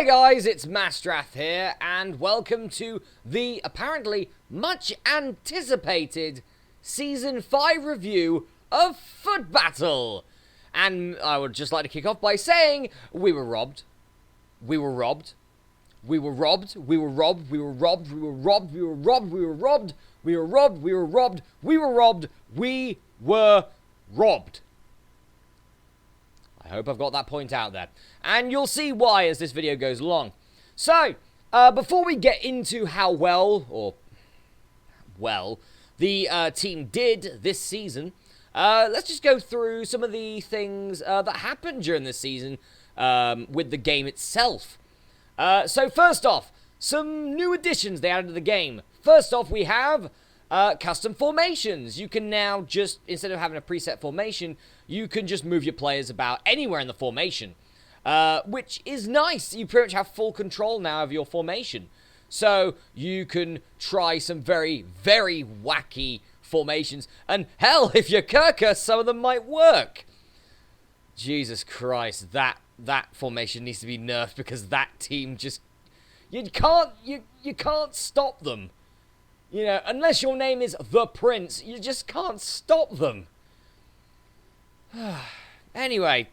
Hi guys, it's Masterath here, and welcome to the apparently much anticipated Season 5 review of Footbattle. And I would just like to kick off by saying, we were robbed. We were robbed. We were robbed. We were robbed. We were robbed. We were robbed. We were robbed. We were robbed. We were robbed. We were robbed. We were robbed. We were robbed. I hope I've got that point out there. And you'll see why as this video goes along. So, before we get into how well the team did this season, let's just go through some of the things that happened during this season with the game itself. So first off, some new additions they added to the game. First off, we have custom formations. You can now just, instead of having a preset formation, you can just move your players about anywhere in the formation, which is nice. You pretty much have full control now of your formation. So you can try some very, very wacky formations. And hell, if you're Kirka, some of them might work. Jesus Christ, that formation needs to be nerfed because that team just... You can't stop them. You know, unless your name is The Prince, you just can't stop them. Anyway,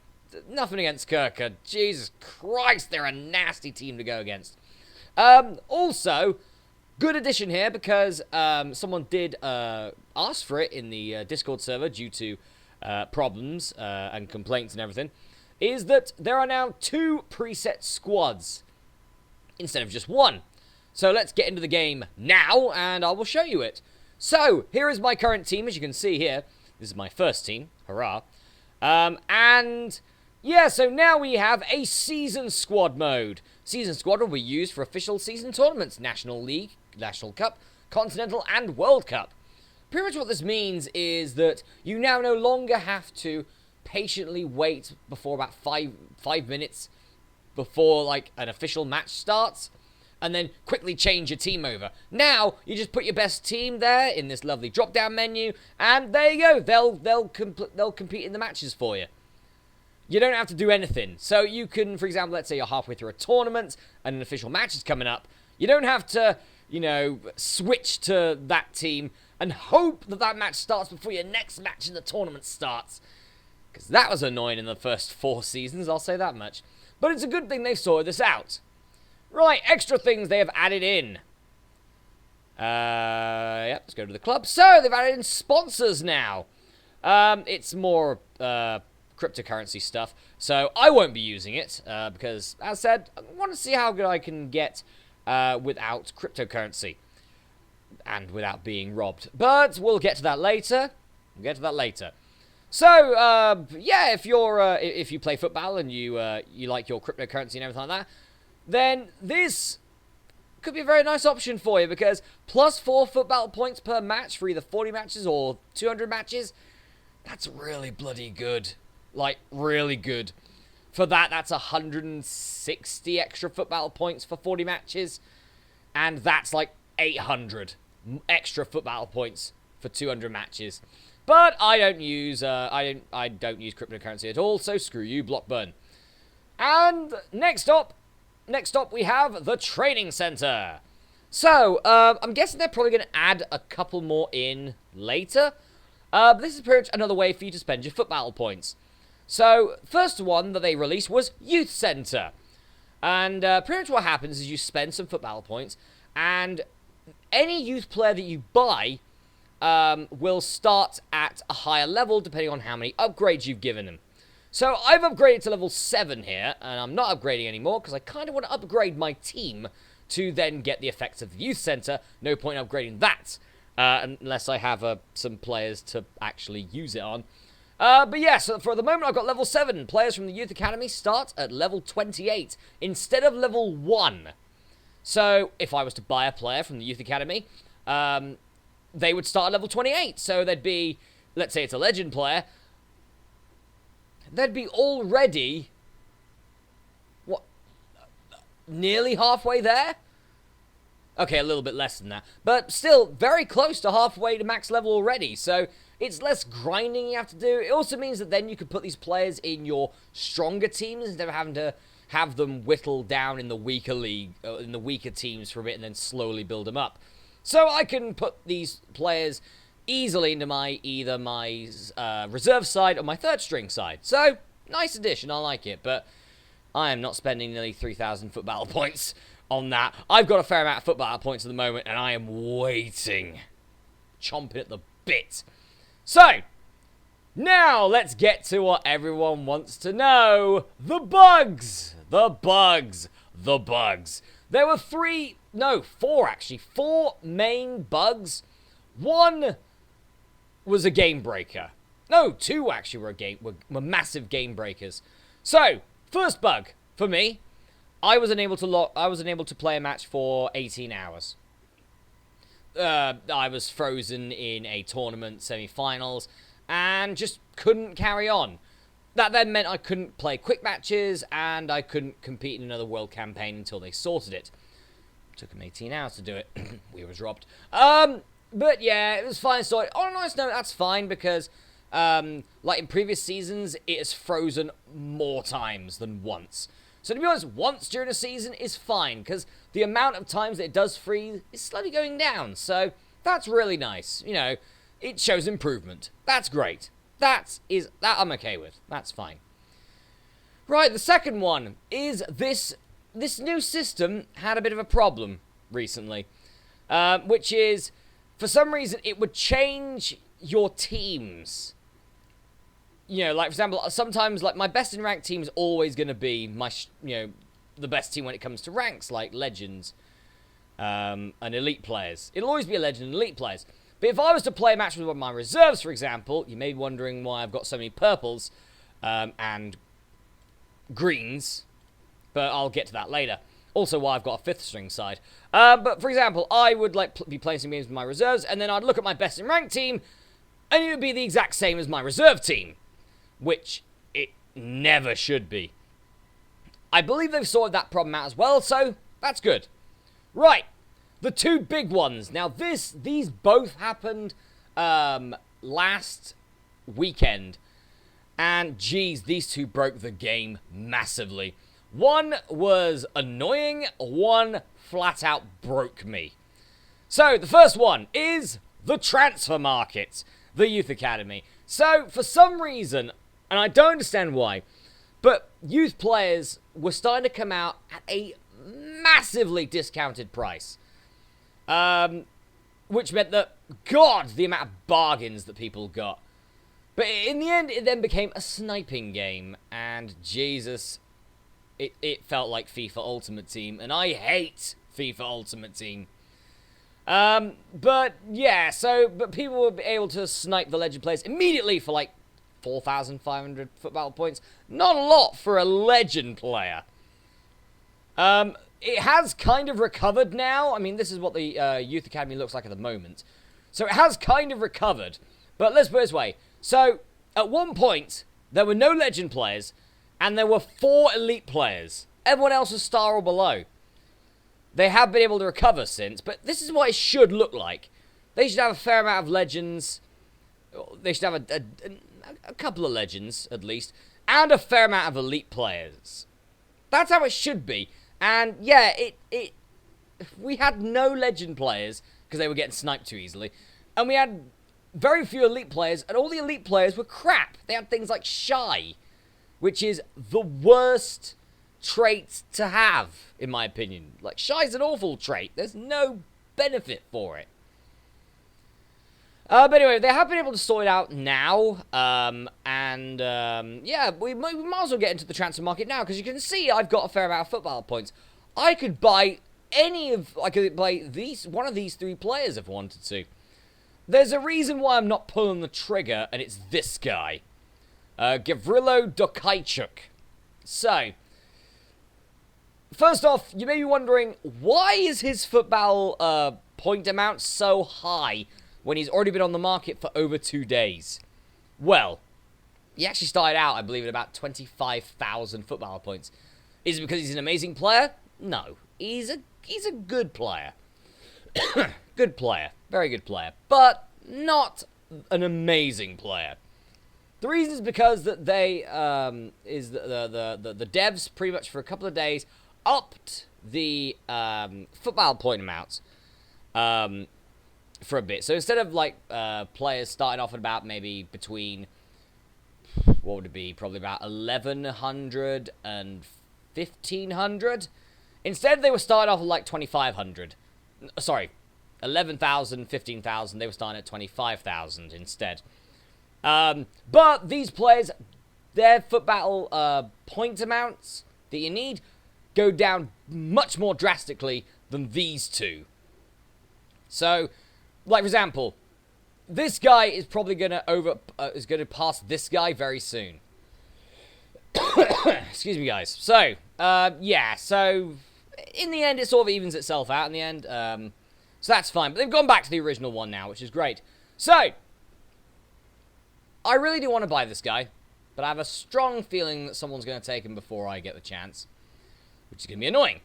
nothing against Kirka. Jesus Christ, they're a nasty team to go against. Also, good addition here because someone did ask for it in the Discord server due to problems and complaints and everything, is that there are now 2 preset squads instead of just 1. So let's get into the game now, and I will show you it. So, here is my current team, as you can see here. This is my first team. Hurrah. And, yeah, so now we have a Season Squad mode. Season Squad will be used for official season tournaments, National League, National Cup, Continental, and World Cup. Pretty much what this means is that you now no longer have to patiently wait before about 5 minutes before, like, an official match starts, and then quickly change your team over. Now, you just put your best team there in this lovely drop-down menu, and there you go. They'll compete in the matches for you. You don't have to do anything. So you can, for example, let's say you're halfway through a tournament, and an official match is coming up. You don't have to, you know, switch to that team and hope that that match starts before your next match in the tournament starts. Because that was annoying in the first 4 seasons, I'll say that much. But it's a good thing they've sorted this out. Right, extra things they have added in. Yep, let's go to the club. So, they've added in sponsors now. It's more cryptocurrency stuff. So, I won't be using it. Because, as I said, I want to see how good I can get without cryptocurrency. And without being robbed. But, we'll get to that later. So, yeah, if you play Footbattle and you like your cryptocurrency and everything like that, then this could be a very nice option for you, because plus 4 Footbattle points per match for either 40 matches or 200 matches, that's really bloody good. Like, really good. For that, that's 160 extra Footbattle points for 40 matches, and that's like 800 extra Footbattle points for 200 matches. But I don't use I don't use cryptocurrency at all, so screw you, Blockburn. And next up we have the training center. So, I'm guessing they're probably going to add a couple more in later. But this is pretty much another way for you to spend your Footbattle points. So, first one that they released was Youth Center. And pretty much what happens is you spend some Footbattle points, and any youth player that you buy will start at a higher level depending on how many upgrades you've given them. So I've upgraded to level 7 here, and I'm not upgrading anymore because I kind of want to upgrade my team to then get the effects of the Youth Center. No point upgrading that, unless I have some players to actually use it on. But yeah, so for the moment I've got level 7. Players from the Youth Academy start at level 28 instead of level 1. So if I was to buy a player from the Youth Academy, they would start at level 28. So they'd be, let's say it's a legend player, they'd be already, what, nearly halfway there? Okay, a little bit less than that. But still, very close to halfway to max level already. So it's less grinding you have to do. It also means that then you can put these players in your stronger teams instead of having to, have them whittle down in the weaker league, in the weaker teams for a bit, and then slowly build them up. So I can put these players easily into either my reserve side or my third string side. So, nice addition, I like it, but I am not spending nearly 3,000 Footbattle points on that. I've got a fair amount of Footbattle points at the moment, and I am waiting. Chomping at the bit. So, now let's get to what everyone wants to know. The bugs. The bugs. The bugs. There were four main bugs. One was a game breaker. No, two actually were massive game breakers. So, first bug for me, I was unable to play a match for 18 hours. I was frozen in a tournament semi-finals and just couldn't carry on. That then meant I couldn't play quick matches and I couldn't compete in another world campaign until they sorted it. Took them 18 hours to do it. We were dropped. But yeah, it was fine. So on a nice note, that's fine because, like in previous seasons, it has frozen more times than once. So to be honest, once during a season is fine because the amount of times that it does freeze is slowly going down. So that's really nice. You know, it shows improvement. That's great. That I'm okay with. That's fine. Right, the second one is this new system had a bit of a problem recently, which is, for some reason, it would change your teams. You know, like, for example, sometimes, like, my best in rank team is always going to be the best team when it comes to ranks, like Legends and Elite players. It'll always be a Legend and Elite players. But if I was to play a match with one of my reserves, for example, you may be wondering why I've got so many purples and greens, but I'll get to that later. Also why I've got a fifth string side. But, for example, I would be playing some games with my reserves, and then I'd look at my best in rank team, and it would be the exact same as my reserve team. Which it never should be. I believe they've sorted that problem out as well, so that's good. Right, the two big ones. Now, these both happened last weekend, and geez, these two broke the game massively. One was annoying, one flat out broke me. So, the first one is the transfer market, the Youth Academy. So, for some reason, and I don't understand why, but youth players were starting to come out at a massively discounted price. Which meant that, God, the amount of bargains that people got. But in the end, it then became a sniping game, and Jesus, it felt like FIFA Ultimate Team, and I hate FIFA Ultimate Team. But yeah, but people were able to snipe the Legend players immediately for like 4,500 Footbattle points. Not a lot for a Legend player. It has kind of recovered now. I mean, this is what the Youth Academy looks like at the moment. So it has kind of recovered. But let's put it this way. So, at one point, there were no Legend players, and there were 4 Elite players. Everyone else was Star or below. They have been able to recover since, but this is what it should look like. They should have a fair amount of Legends. They should have a couple of Legends, at least, and a fair amount of Elite players. That's how it should be. And, yeah, we had no Legend players, because they were getting sniped too easily, and we had very few Elite players, and all the Elite players were crap. They had things like Shy, which is the worst trait to have, in my opinion. Like, Shy's an awful trait. There's no benefit for it. But anyway, they have been able to sort it out now, yeah, we might as well get into the transfer market now, because you can see I've got a fair amount of Footbattle points. I could buy one of these 3 players if I wanted to. There's a reason why I'm not pulling the trigger, and it's this guy. Gavrilo Dokaichuk. So, first off, you may be wondering, why is his Footbattle point amount so high when he's already been on the market for over 2 days? Well, he actually started out, I believe, at about 25,000 Footbattle points. Is it because he's an amazing player? No. He's a good player. Good player. Very good player. But not an amazing player. The reason is because that they is the devs pretty much for a couple of days upped the football point amounts for a bit. So instead of like players starting off at about maybe between, what would it be, probably about 1,100 and 1,500. Instead, they were starting off at like 2,500. Sorry, 11,000, 15,000. They were starting at 25,000 instead. But these players, their Footbattle point amounts that you need go down much more drastically than these two. So, like for example, this guy is probably gonna pass this guy very soon. Excuse me, guys. So, yeah. So, in the end, it sort of evens itself out in the end. So that's fine. But they've gone back to the original one now, which is great. So, I really do want to buy this guy, but I have a strong feeling that someone's going to take him before I get the chance, which is going to be annoying.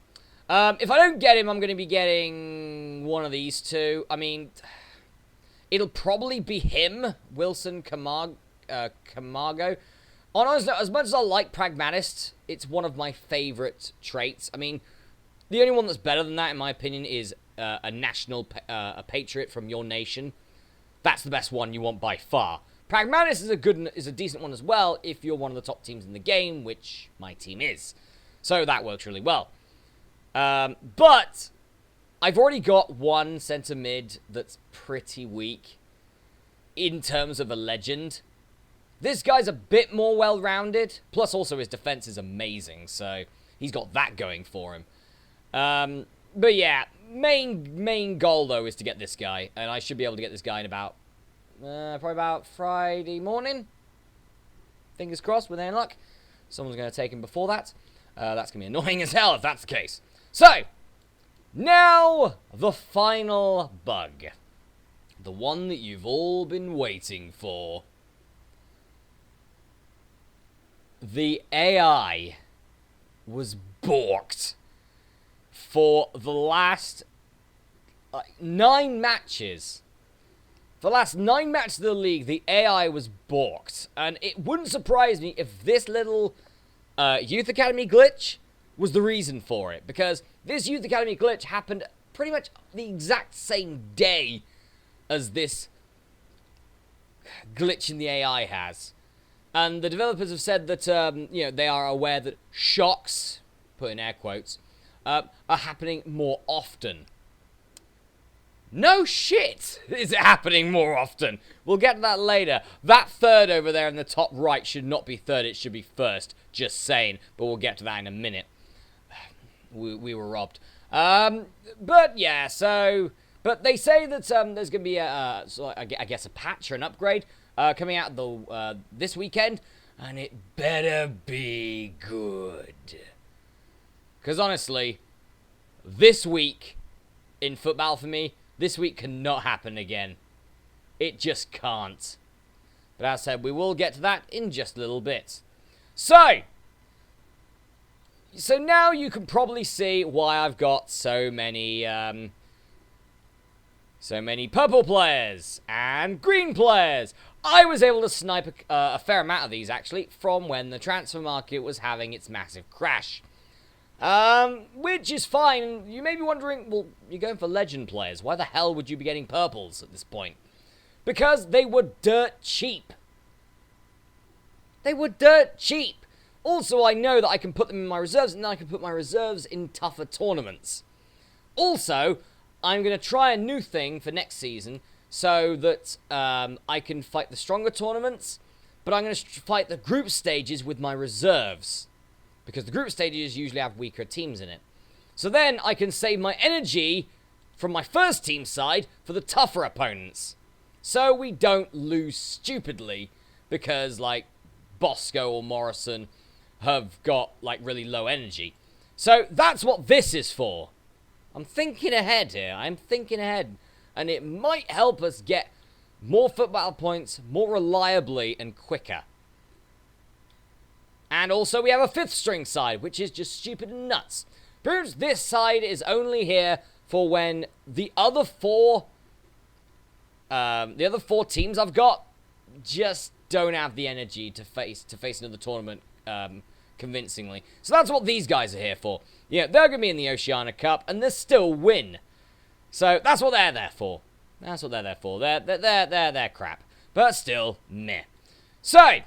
If I don't get him, I'm going to be getting one of these two. I mean, it'll probably be him, Wilson Camargo. Honestly, as much as I like Pragmatist, it's one of my favorite traits. I mean, the only one that's better than that, in my opinion, is a a patriot from your nation. That's the best one you want by far. Pragmatist is a decent one as well if you're one of the top teams in the game, which my team is. So that works really well. But I've already got one centre mid that's pretty weak in terms of a legend. This guy's a bit more well-rounded, plus also his defense is amazing, so he's got that going for him. But yeah, main goal though is to get this guy, and I should be able to get this guy in about probably about Friday morning. Fingers crossed, with any luck. Someone's going to take him before that. That's going to be annoying as hell if that's the case. So, now the final bug. The one that you've all been waiting for. The AI was balked for the last 9 matches. For the last 9 matches of the league, the AI was balked. And it wouldn't surprise me if this little Youth Academy glitch was the reason for it. Because this Youth Academy glitch happened pretty much the exact same day as this glitch in the AI has. And the developers have said that, they are aware that shocks, put in air quotes, are happening more often. No shit! Is it happening more often? We'll get to that later. That third over there in the top right should not be third, it should be first. Just saying. But we'll get to that in a minute. We were robbed. But yeah, so... But they say that there's going to be, I guess, a patch or an upgrade coming out this weekend. And it better be good. Because honestly, this week in Footbattle for me... This week cannot happen again. It just can't. But as I said, we will get to that in just a little bit. So now you can probably see why I've got so many purple players and green players. I was able to snipe a fair amount of these, actually, from when the transfer market was having its massive crash. Which is fine. You may be wondering, well, you're going for legend players. Why the hell would you be getting purples at this point? Because they were dirt cheap. They were dirt cheap. Also, I know that I can put them in my reserves, and then I can put my reserves in tougher tournaments. Also, I'm going to try a new thing for next season, so that I can fight the stronger tournaments, but I'm going to fight the group stages with my reserves. Because the group stages usually have weaker teams in it. So then I can save my energy from my first team side for the tougher opponents. So we don't lose stupidly because, like, Bosco or Morrison have got, like, really low energy. So that's what this is for. I'm thinking ahead here. I'm thinking ahead. And it might help us get more Footbattle points more reliably and quicker. And also we have a 5th string side, which is just stupid and nuts. Proves this side is only here for when the other 4 teams I've got just don't have the energy to face another tournament convincingly. So that's what these guys are here for. Yeah, they're going to be in the Oceania Cup, and they'll still win. So that's what they're there for. That's what they're there for. They're crap. But still, meh. So,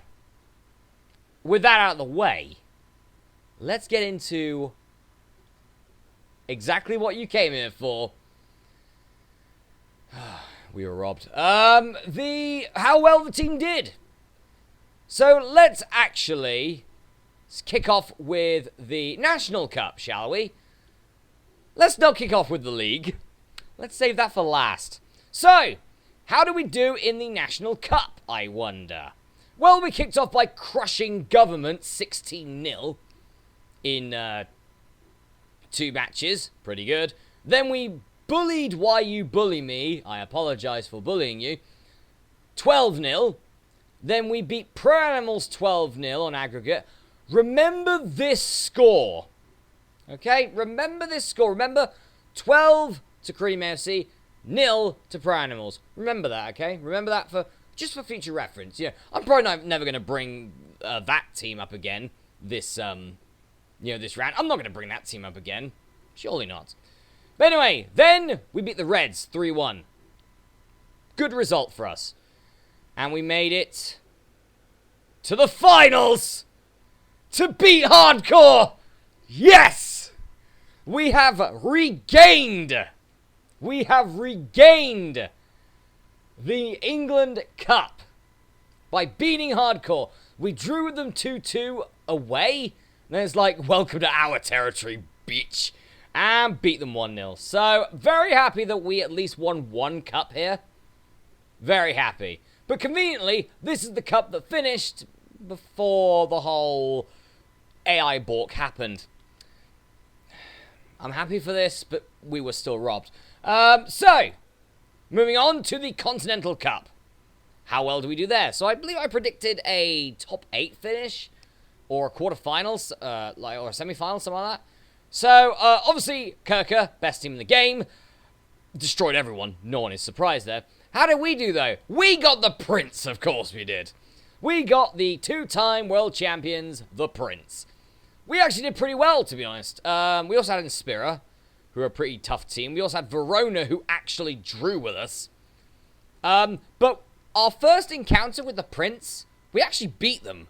with that out of the way, let's get into exactly what you came here for. We were robbed. How well the team did. So let's actually kick off with the National Cup, shall we? Let's not kick off with the league. Let's save that for last. So, how do we do in the National Cup, I wonder? Well, we kicked off by crushing Government 16-0 in 2 matches. Pretty good. Then we bullied Why You Bully Me. I apologize for bullying you. 12-0. Then we beat Pro Animals 12-0 on aggregate. Remember this score. Okay? Remember this score. Remember 12 to Cream AFC, 0 to Pro Animals. Remember that, okay? Remember that for just for future reference. Yeah, I'm probably never going to bring that team up again this this round. I'm not going to bring that team up again. Surely not. But anyway, then we beat the Reds 3-1. Good result for us. And we made it to the finals to beat Hardcore. Yes! We have regained the England Cup by beating Hardcore. We drew them 2-2 away. And it's like, welcome to our territory, bitch. And beat them 1-0. So, very happy that we at least won 1 cup here. Very happy. But conveniently, this is the cup that finished before the whole AI balk happened. I'm happy for this, but we were still robbed. So, moving on to the Continental Cup. How well do we do there? So I believe I predicted a top 8 finish, or a quarterfinals, or a semi-final, something like that. So, obviously, Kirka, best team in the game, destroyed everyone. No one is surprised there. How did we do, though? We got the Prince, of course we did. We got the 2-time world champions, the Prince. We actually did pretty well, to be honest. We also had Inspira, who are a pretty tough team. We also had Verona, who actually drew with us. But our first encounter with the Prince, we actually beat them.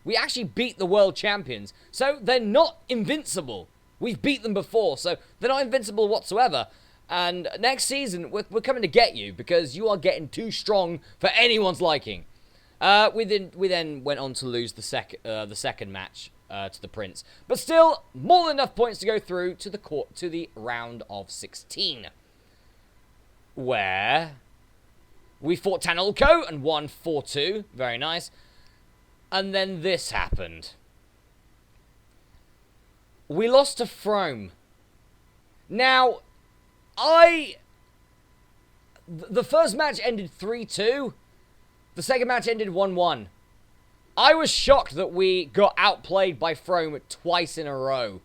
We actually beat the world champions. So they're not invincible. We've beat them before, so they're not invincible whatsoever. And next season, we're coming to get you, because you are getting too strong for anyone's liking. We then went on to lose the second match to the Prince, but still more than enough points to go through to the round of 16, where we fought Tanulco and won 4-2. Very nice. And then this happened. We lost to Frome. Now, the first match ended 3-2. The second match ended 1-1. I was shocked that we got outplayed by Frome twice in a row,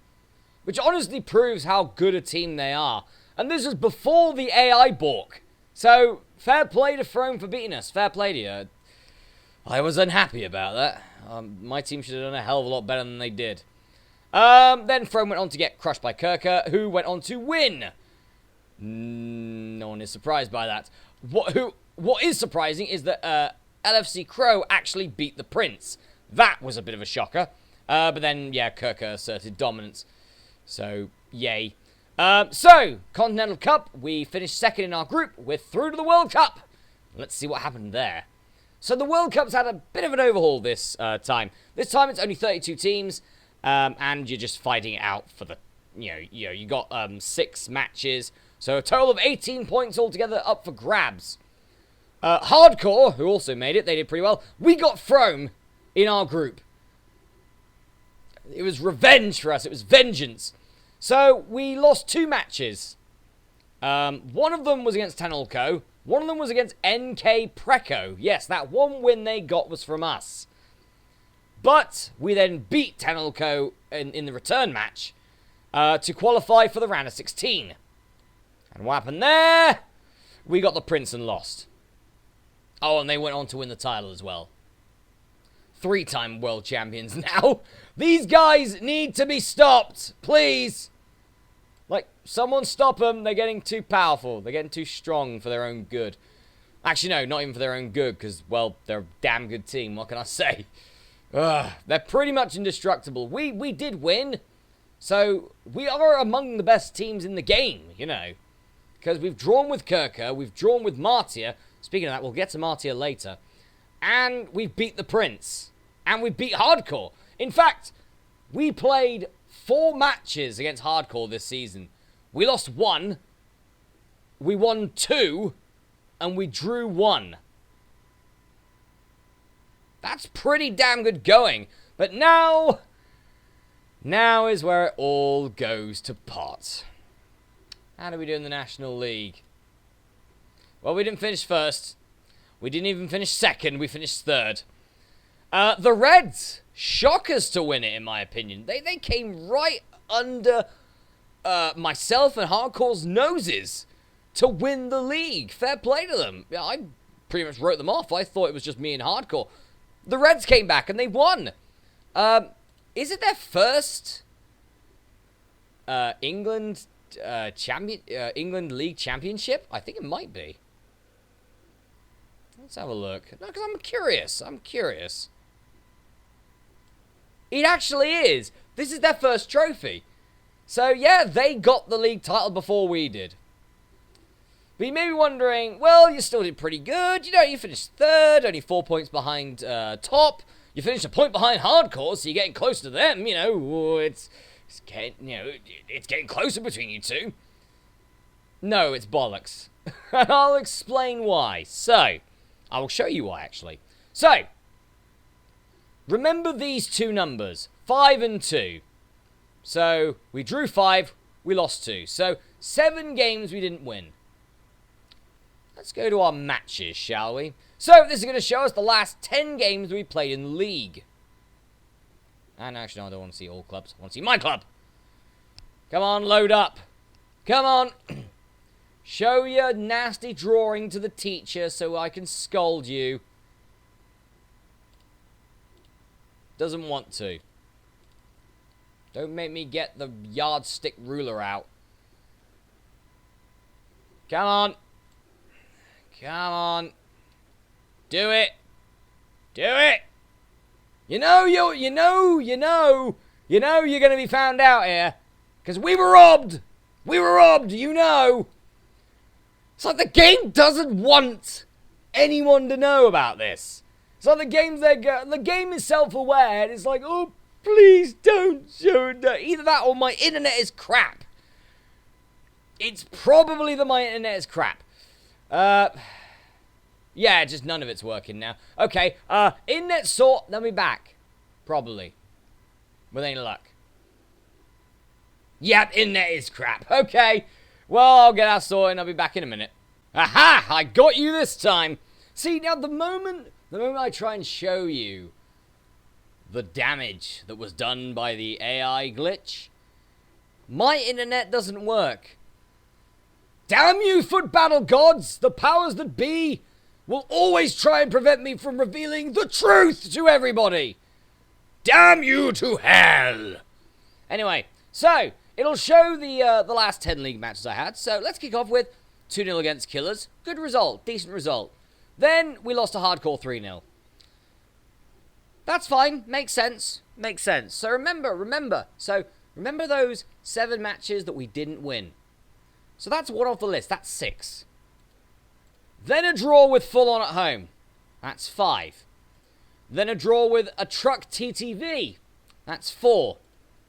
which honestly proves how good a team they are. And this was before the AI balk. So, fair play to Frome for beating us. Fair play to you. I was unhappy about that. My team should have done a hell of a lot better than they did. Then Frome went on to get crushed by Kirka, who went on to win. No one is surprised by that. What is surprising is that LFC Crow actually beat the Prince. That was a bit of a shocker. But then, yeah, Kirka asserted dominance. So, yay. So, Continental Cup, we finished second in our group. We're through to the World Cup. Let's see what happened there. So, the World Cup's had a bit of an overhaul this time. This time, it's only 32 teams, and you're just fighting it out for the, you got 6 matches. So, a total of 18 points altogether up for grabs. Hardcore, who also made it, they did pretty well. We got Frome in our group. It was revenge for us. It was vengeance. So, we lost 2 matches. One of them was against Tanulco. One of them was against NK Preco. Yes, that one win they got was from us. But we then beat Tanulco in the return match to qualify for the round of 16. And what happened there? We got the Prince and lost. Oh, and they went on to win the title as well. 3-time world champions now. These guys need to be stopped, please. Like, someone stop them. They're getting too powerful. They're getting too strong for their own good. Actually, no, not even for their own good, because, well, they're a damn good team. What can I say? They're pretty much indestructible. We did win, so we are among the best teams in the game, you know. Because we've drawn with Kirka, we've drawn with Martyr. Speaking of that, we'll get to Martyr later. And we've beat the Prince. And we beat Hardcore. In fact, we played 4 matches against Hardcore this season. We lost 1, we won 2, and we drew 1. That's pretty damn good going. But now is where it all goes to pot. How do we do in the National League? Well, we didn't finish first. We didn't even finish second. We finished third. The Reds, shockers to win it, in my opinion. They came right under myself and Hardcore's noses to win the league. Fair play to them. Yeah, I pretty much wrote them off. I thought it was just me and Hardcore. The Reds came back and they won. Is it their first England England League Championship? I think it might be. Let's have a look. No, because I'm curious. It actually is. This is their first trophy. So, yeah, they got the league title before we did. But you may be wondering, well, you still did pretty good. You know, you finished third, only 4 points behind top. You finished a point behind Hardcore, so you're getting close to them. You know, it's getting closer between you two. No, it's bollocks. And I'll explain why. So, I will show you why, actually. So, remember these 2 numbers, 5 and 2. So, we drew 5, we lost 2. So, 7 games we didn't win. Let's go to our matches, shall we? So, this is going to show us the last 10 games we played in the league. And actually, no, I don't want to see all clubs. I want to see my club. Come on, load up. Come on. Show your nasty drawing to the teacher so I can scold you. Doesn't want to. Don't make me get the yardstick ruler out. Come on. Come on. Do it. Do it. You know you're going to be found out here. Because we were robbed. We were robbed, you know. It's like the game doesn't want anyone to know about this. It's like the game is self-aware. And it's like, oh, please don't show it. Either that or my internet is crap. It's probably that my internet is crap. Yeah, just none of it's working now. Okay, internet sort, they'll be back. Probably. With any luck. Yep, internet is crap. Okay, well, I'll get that sorted and I'll be back in a minute. Aha! I got you this time. See, now the moment I try and show you the damage that was done by the AI glitch, my internet doesn't work. Damn you, Footbattle gods! The powers that be will always try and prevent me from revealing the truth to everybody. Damn you to hell! Anyway, so it'll show the last 10 league matches I had. So let's kick off with 2-0 against Killers. Good result, decent result. Then we lost to Hardcore 3-0. That's fine, makes sense, makes sense. So remember those 7 matches that we didn't win. So that's 1 off the list, that's 6. Then a draw with Full On at home. That's 5. Then a draw with a Truck TTV. That's 4.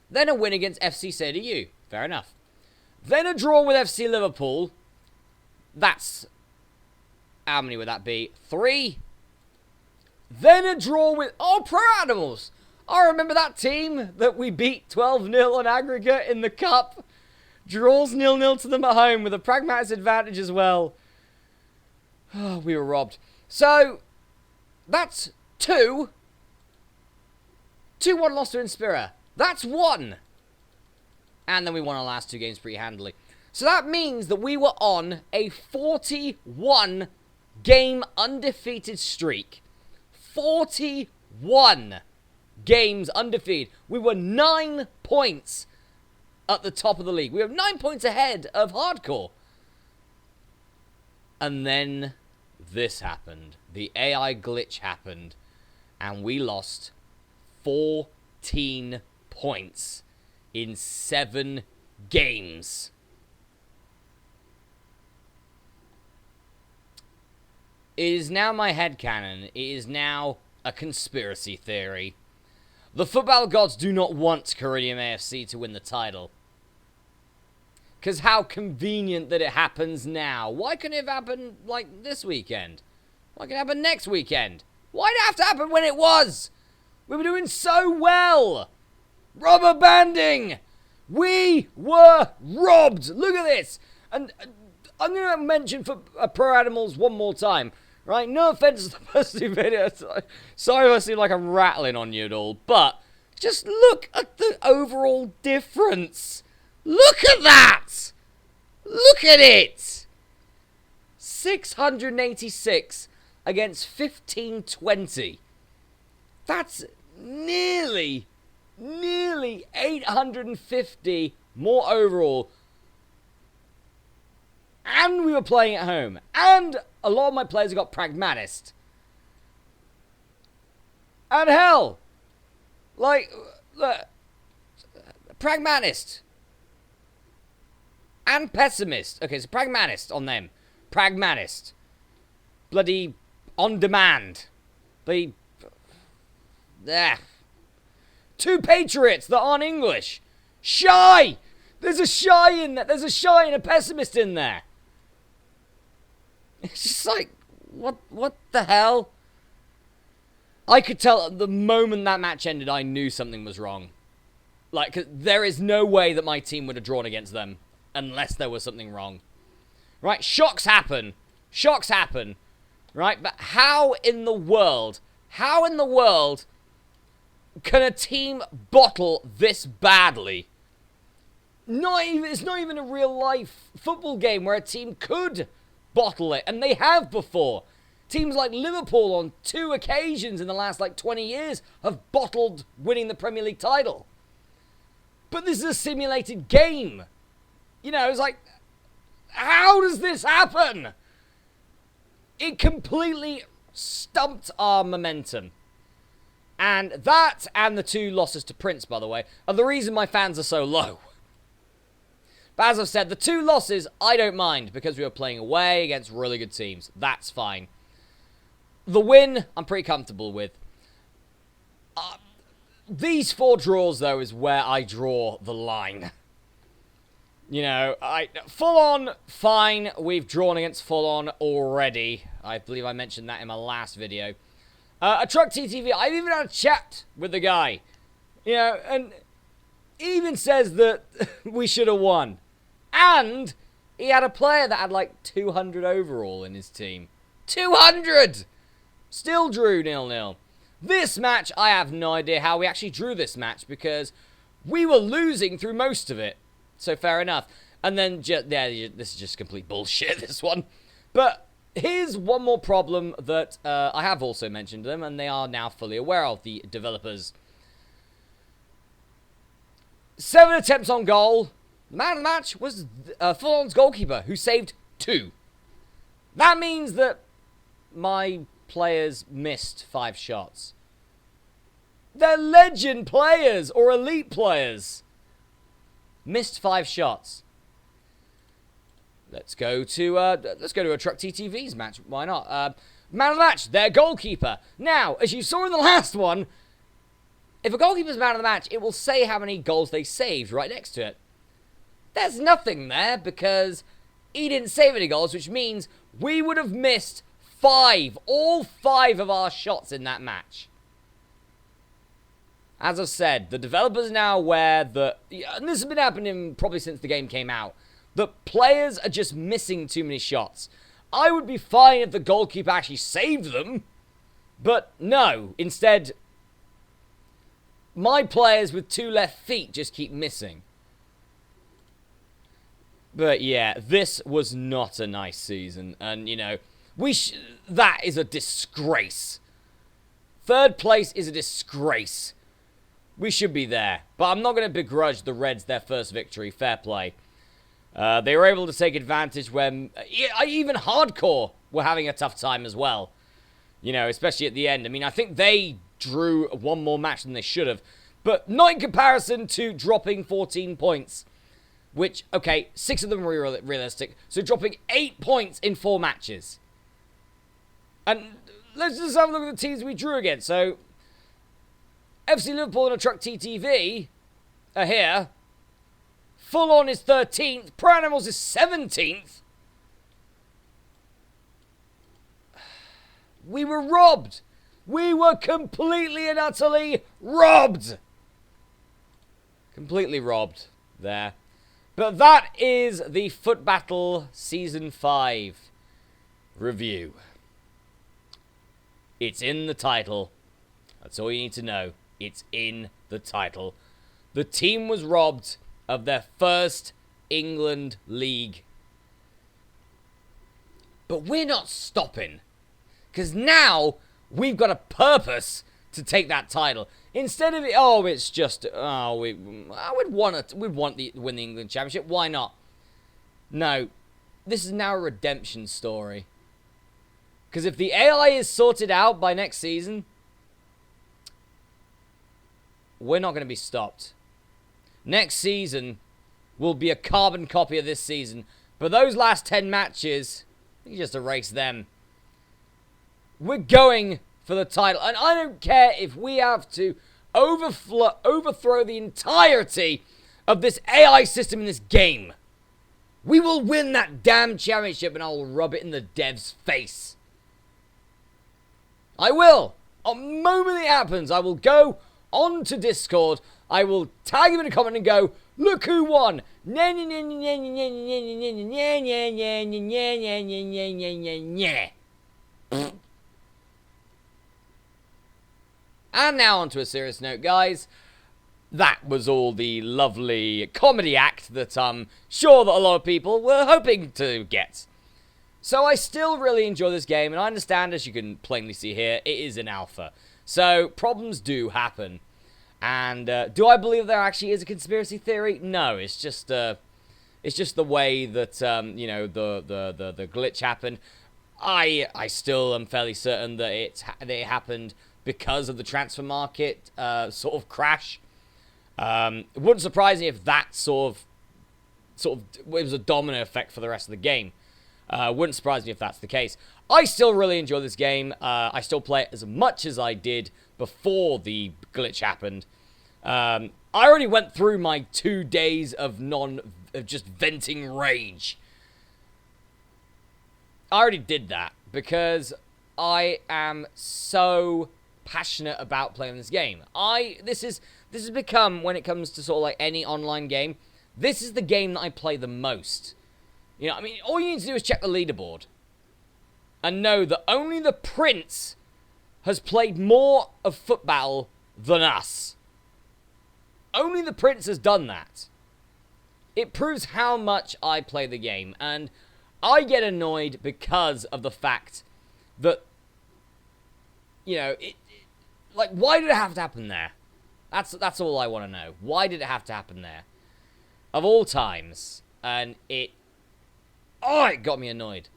Then a win against FC CDU. Fair enough. Then a draw with FC Liverpool. That's... how many would that be? 3. Then a draw with... oh, Pro Animals. I remember that team that we beat 12-0 on aggregate in the Cup. Draws 0-0 to them at home with a pragmatic advantage as well. Oh, we were robbed. So, that's 2. 2-1 loss to Inspira. That's 1. And then we won our last 2 games pretty handily. So that means that we were on a 41 game undefeated streak. 41 31 games undefeated. We were 9 points at the top of the league. We were 9 points ahead of Hardcore. And then this happened. The AI glitch happened. And we lost 14 points in 7 games. It is now my headcanon. It is now a conspiracy theory. The Footbattle gods do not want Caridium AFC to win the title. Because how convenient that it happens now. Why couldn't it have happened, like, this weekend? Why can't it happen next weekend? Why did it have to happen when it was? We were doing so well. Rubber banding. We were robbed. Look at this. And I'm going to mention for Pro Animals one more time. Right? No offense to the first 2 videos. Sorry if I seem like I'm rattling on you at all. But just look at the overall difference. Look at that! Look at it! 686 against 1520. That's nearly 850 more overall. And we were playing at home. And a lot of my players have got Pragmatist. And hell, like, look, Pragmatist. And Pessimist. Okay, so Pragmatist on them. Pragmatist. Bloody on demand. Bloody... 2 Patriots that aren't English. Shy! There's a Shy in there. There's a Shy and a Pessimist in there. It's just like, what the hell? I could tell at the moment that match ended, I knew something was wrong. Like, 'cause there is no way that my team would have drawn against them. Unless there was something wrong. Right, shocks happen. Shocks happen. Right, but how in the world can a team bottle this badly? It's not even a real life football game where a team could bottle it. And they have before. Teams like Liverpool on 2 occasions in the last, 20 years have bottled winning the Premier League title. But this is a simulated game. You know, it's like, how does this happen? It completely stumped our momentum. And that, and the 2 losses to Prince, by the way, are the reason my fans are so low. But as I've said, the 2 losses, I don't mind, because we were playing away against really good teams. That's fine. The win, I'm pretty comfortable with. These 4 draws, though, is where I draw the line. You know, Full On, fine. We've drawn against Full On already. I believe I mentioned that in my last video. A Truck TTV, I've even had a chat with the guy. You know, and he even says that we should have won. And he had a player that had 200 overall in his team. 200! Still drew 0-0. This match, I have no idea how we actually drew this match because we were losing through most of it. So fair enough. And then, this is just complete bullshit, this one. But here's one more problem that I have also mentioned to them, and they are now fully aware of, the developers. 7 attempts on goal. The man of the match was Full On's goalkeeper, who saved 2. That means that my players missed 5 shots. They're legend players or elite players. Missed 5 shots. Let's go to a Truck TTV's match. Why not? Man of the match, their goalkeeper. Now, as you saw in the last one, if a goalkeeper's man of the match, it will say how many goals they saved right next to it. There's nothing there because he didn't save any goals, which means we would have missed 5, all 5 of our shots in that match. As I've said, the developers are now aware that, and this has been happening probably since the game came out, that players are just missing too many shots. I would be fine if the goalkeeper actually saved them, but no. Instead, my players with 2 left feet just keep missing. But yeah, this was not a nice season, and you know, that is a disgrace. Third place is a disgrace. We should be there. But I'm not going to begrudge the Reds their first victory. Fair play. They were able to take advantage when even Hardcore were having a tough time as well. You know, especially at the end. I mean, I think they drew one more match than they should have. But not in comparison to dropping 14 points. Which, okay, 6 of them were realistic. So dropping 8 points in 4 matches. And let's just have a look at the teams we drew against. So, FC Liverpool and a Truck TTV are here. Full On is 13th. Pro Animals is 17th. We were robbed. We were completely and utterly robbed. Completely robbed there. But that is the Footbattle Season 5 review. It's in the title. That's all you need to know. It's in the title. The team was robbed of their first England League. But we're not stopping. Because now we've got a purpose to take that title. Instead of it's just we'd want to win the England Championship. Why not? No, this is now a redemption story. Because if the AI is sorted out by next season, we're not going to be stopped. Next season will be a carbon copy of this season. But those last 10 matches, you just erase them. We're going for the title. And I don't care if we have to overthrow the entirety of this AI system in this game. We will win that damn championship and I will rub it in the dev's face. I will. The moment it happens, I will go onto Discord. I will tag him in a comment and go, look who won. And now onto a serious note, guys. That was all the lovely comedy act that I'm sure that a lot of people were hoping to get. So I still really enjoy this game, and I understand, as you can plainly see here, it is an alpha. So problems do happen. And do I believe there actually is a conspiracy theory? No, it's just the way that the glitch happened. I still am fairly certain that it happened because of the transfer market sort of crash. It wouldn't surprise me if that sort of it was a domino effect for the rest of the game. Wouldn't surprise me if that's the case. I still really enjoy this game. I still play it as much as I did before the glitch happened. I already went through my 2 days of just venting rage. I already did that because I am so passionate about playing this game. This has become, when it comes to sort of like any online game, this is the game that I play the most. You know, I mean, all you need to do is check the leaderboard and know that only the Prince has played more of Footbattle than us. Only the Prince has done that. It proves how much I play the game, and I get annoyed because of the fact that, you know, like, why did it have to happen there? That's all I want to know. Why did it have to happen there? Of all times. And it got me annoyed.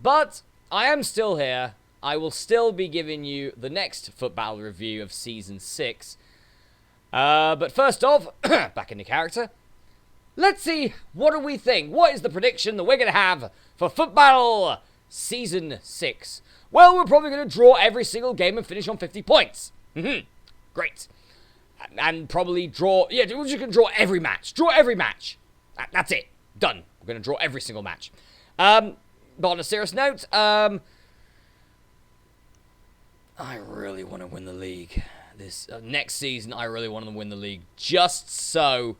But I am still here. I will still be giving you the next Footbattle review of Season 6. But first off, back into character. Let's see, what do we think? What is the prediction that we're going to have for Footbattle Season 6? Well, we're probably going to draw every single game and finish on 50 points. Great. And probably draw... Yeah, we're just going to draw every match. Draw every match. That's it. Done. We're going to draw every single match. But on a serious note, I really want to win the league. This next season, I really want to win the league. Just so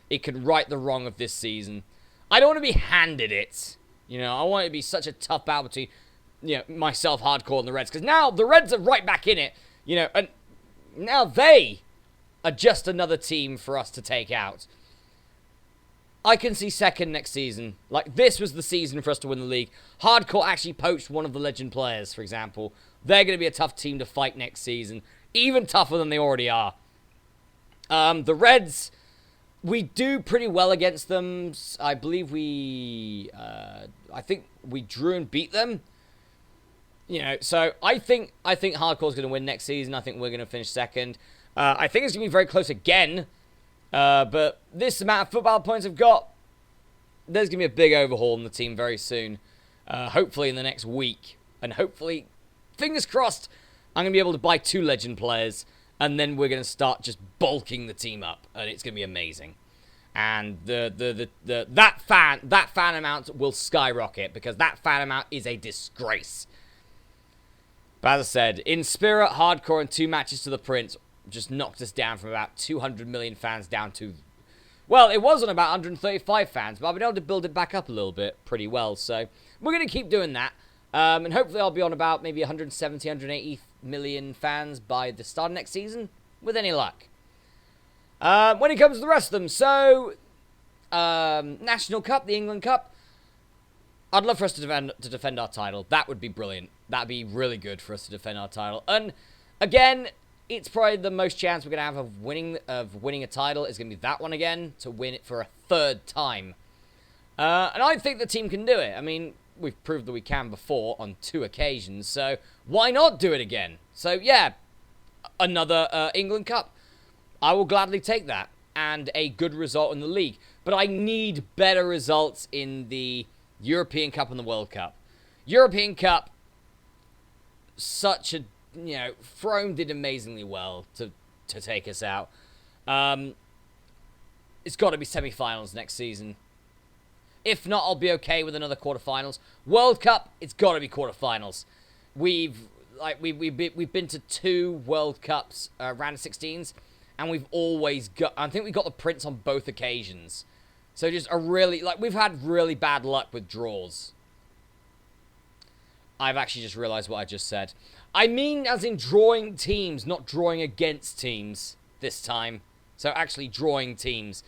it can right the wrong of this season. I don't want to be handed it. You know, I want it to be such a tough battle between, you know, myself, Hardcore, and the Reds. Because now the Reds are right back in it. You know, and now they are just another team for us to take out. I can see second next season. Like, this was the season for us to win the league. Hardcore actually poached one of the legend players, for example. they're going to be a tough team to fight next season. Even tougher than they already are. The Reds, we do pretty well against them. I believe I think we drew and beat them. You know, so I think Hardcore's going to win next season. I think we're going to finish second. I think it's going to be very close again. But this amount of football points I've got, there's going to be a big overhaul in the team very soon. Hopefully in the next week. And hopefully, fingers crossed, I'm going to be able to buy 2 legend players. And then we're going to start just bulking the team up. And it's going to be amazing. And that fan amount will skyrocket. Because that fan amount is a disgrace. But as I said, in spirit, Hardcore, and 2 matches to the Prince just knocked us down from about 200 million fans down to... Well, it was on about 135 fans, but I've been able to build it back up a little bit pretty well. So we're going to keep doing that. And hopefully I'll be on about maybe 170, 180 million fans by the start of next season, with any luck. When it comes to the rest of them, so... National Cup, the England Cup. I'd love for us to defend our title. That would be brilliant. That'd be really good for us to defend our title. And again, it's probably the most chance we're gonna have of winning a title is gonna be that one again, to win it for a 3rd time. And I think the team can do it. I mean, we've proved that we can before on 2 occasions, so why not do it again? So yeah, another England Cup. I will gladly take that, and a good result in the league. But I need better results in the European Cup and the World Cup. European Cup, such a, you know, Frome did amazingly well to take us out. It's got to be semi-finals next season. If not, I'll be okay with another quarterfinals. World Cup, it's got to be quarterfinals. We've been to 2 World Cups, round of 16s, and we've always got... I think we got the Prince on both occasions. So just a really... we've had really bad luck with draws. I've actually just realised what I just said. I mean as in drawing teams, not drawing against teams this time. So actually drawing teams.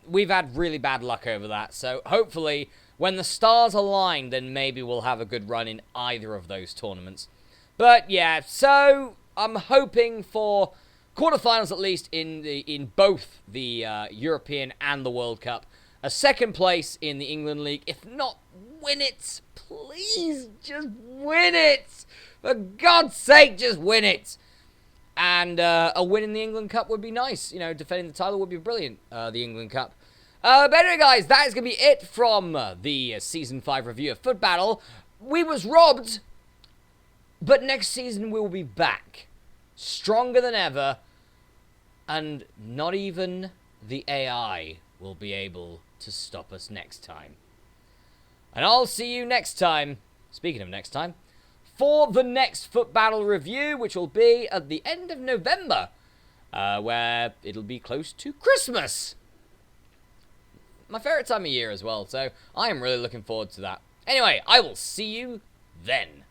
We've had really bad luck over that. So hopefully, when the stars align, then maybe we'll have a good run in either of those tournaments. But yeah, so I'm hoping for quarterfinals at least in both the European and the World Cup. A 2nd place in the England League. If not, win it. Please, just win it. For God's sake, just win it. And a win in the England Cup would be nice. You know, defending the title would be brilliant, the England Cup. But anyway, guys, that is going to be it from the Season 5 review of Footbattle. We was robbed, but next season we will be back. Stronger than ever. And not even the AI will be able to stop us next time. And I'll see you next time, speaking of next time, for the next Footbattle review, which will be at the end of November, where it'll be close to Christmas. My favourite time of year as well, so I am really looking forward to that. Anyway, I will see you then.